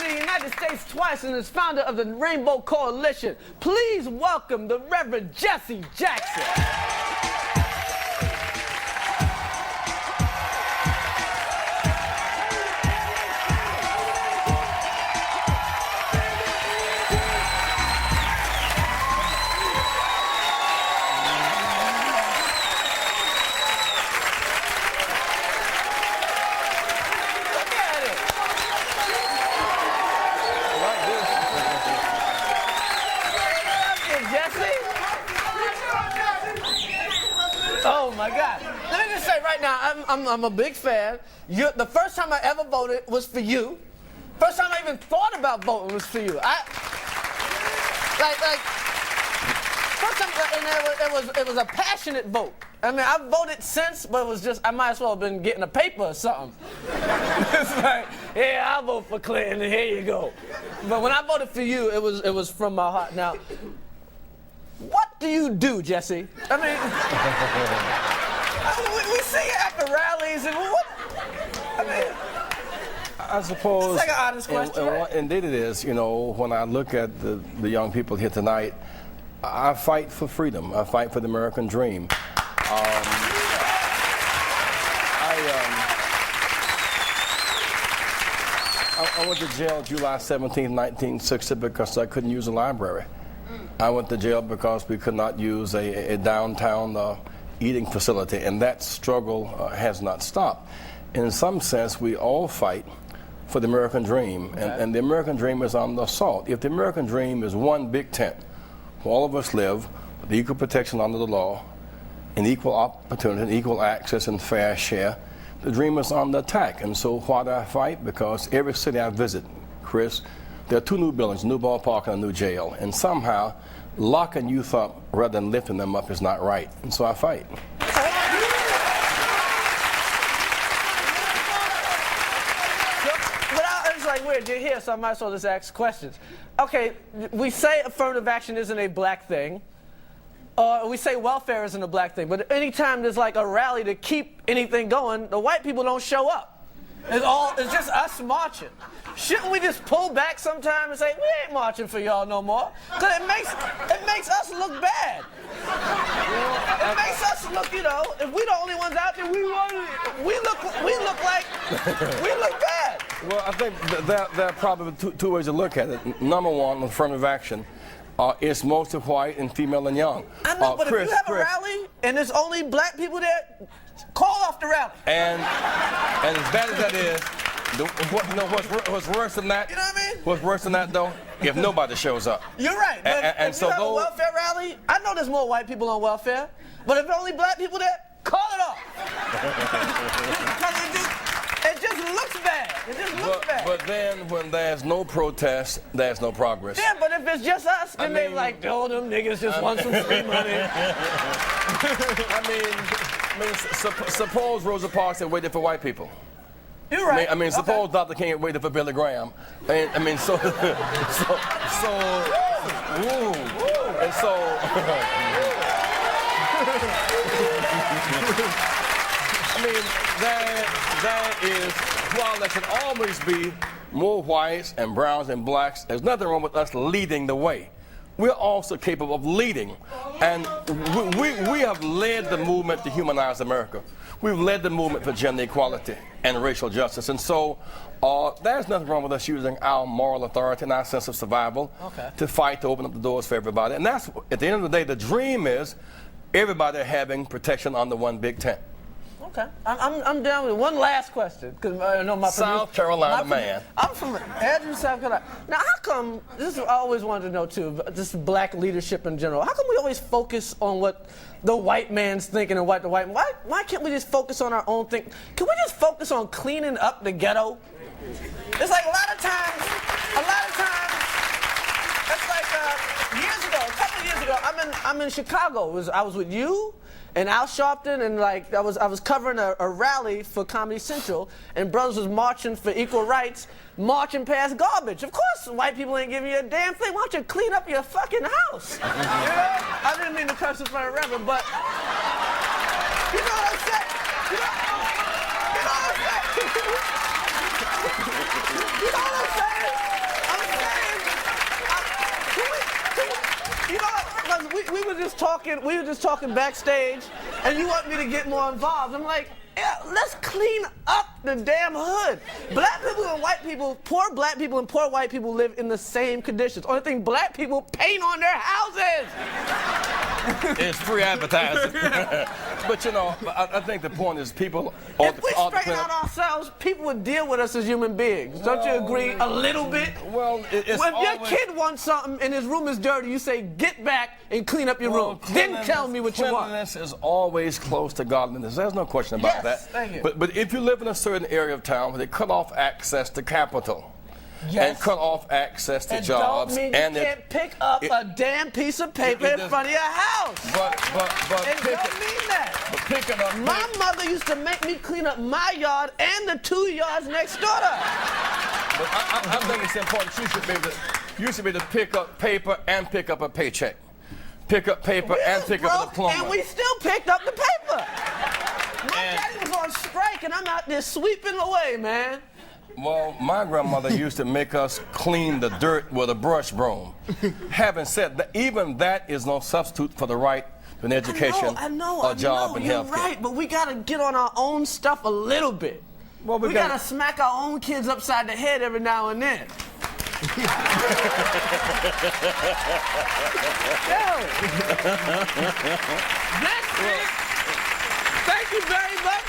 President of the United States twice and is founder of the Rainbow Coalition. Please welcome the Reverend Jesse Jackson. Oh my God! Let me just say right now, I'm a big fan. The first time I ever voted was for you. First time I even thought about voting was for you. First time, and it was a passionate vote. I mean, I've voted since, but it was just I might as well have been getting a paper or something. It's like, yeah, I'll vote for Clinton, and here you go. But when I voted for you, it was from my heart. Now, what do you do, Jesse? I mean, we see it at the rallies, and what? I mean, I suppose. It's like an honest question. Right? Indeed, it is. You know, when I look at the young people here tonight, I fight for freedom. I fight for the American dream. I went to jail July 17, 1960 because I couldn't use a library. I went to jail because we could not use a downtown eating facility, and that struggle has not stopped. In some sense, we all fight for the American dream, and the American dream is on the assault. If the American dream is one big tent where all of us live with equal protection under the law, and equal opportunity, equal access, and fair share, the dream is on the attack. And so why do I fight? Because every city I visit, Chris, there are 2 new buildings, a new ballpark and a new jail. And somehow, locking youth up rather than lifting them up is not right. And so I fight. It's like weird, you're here, so I might as well just ask questions. Okay, we say affirmative action isn't a black thing. We say welfare isn't a black thing, but anytime there's like a rally to keep anything going, the white people don't show up. It's just us marching. Shouldn't we just pull back sometime and say, we ain't marching for y'all no more? Because it makes us look bad. It makes us look, you know, if we the only ones out there, we look bad. Well, I think there are probably two ways to look at it. Number one, affirmative action. It's mostly white and female and young. I know, but if you have a rally and there's only black people there, call off the rally. And as bad as that is, what's worse than that? You know what I mean? What's worse than that, though? If nobody shows up. You're right. But and if so you have a welfare rally, I know there's more white people on welfare, but if only black people there, call it off. Because it just looks bad. It just looks bad. But then when there's no protest, there's no progress. Yeah, but if it's just us, then they're like, oh, them niggas just want some free money. Suppose Rosa Parks had waited for white people. You're right. Suppose Dr. King had waited for Billy Graham. And there is, while there can always be more whites and browns and blacks, there's nothing wrong with us leading the way. We're also capable of leading. And we have led the movement to humanize America. We've led the movement for gender equality and racial justice. And so there's nothing wrong with us using our moral authority and our sense of survival to fight to open up the doors for everybody. And that's, at the end of the day, the dream is everybody having protection under one big tent. Okay, I'm down with one last question because I know my South Carolina man. I'm from Andrews, South Carolina. Now, how come? This is I always wanted to know too. Just black leadership in general. How come we always focus on what the white man's thinking and what the white? Why can't we just focus on our own thing? Can we just focus on cleaning up the ghetto? It's like a lot of times. It's like a couple of years ago. I'm in Chicago. I was with you and Al Sharpton, and like I was covering a rally for Comedy Central, and brothers was marching for equal rights, marching past garbage. Of course, white people ain't giving you a damn thing. Why don't you clean up your fucking house? You know? I didn't mean to curse in front of Reverend, but you know what I'm saying? You know what I'm saying? You know what I'm saying? just talking backstage, and you want me to get more involved. I'm like, yeah, let's clean up the damn hood. Black people and white people, poor black people and poor white people live in the same conditions. Only thing, black people paint on their houses. It's free advertising. But you know, I think the point is people If we straighten out ourselves, people would deal with us as human beings. Don't you agree a little bit? Well, it's When your always, kid wants something and his room is dirty, you say, get back and clean up your room. Then tell me what you want. Cleanliness is always close to godliness. There's no question about that. Thank you. But if you live in a certain area of town where they cut off access to capital and cut off access to It jobs, don't mean you can't pick up a damn piece of paper in front of your house. But It don't mean that. picking up My mother used to make me clean up my yard and the 2 yards next door to her. But I think it's important. You should be able to pick up paper and pick up a paycheck. Pick up paper and was pick up a broke, diploma. and we still picked up the paper. My daddy was on strike, and I'm out there sweeping away, man. Well, my grandmother used to make us clean the dirt with a brush broom. Having said that, even that is no substitute for the right to an education, a job, and you're health right, but we gotta get on our own stuff a little bit. Well, we gotta smack our own kids upside the head every now and then. That's it. Thank you very much.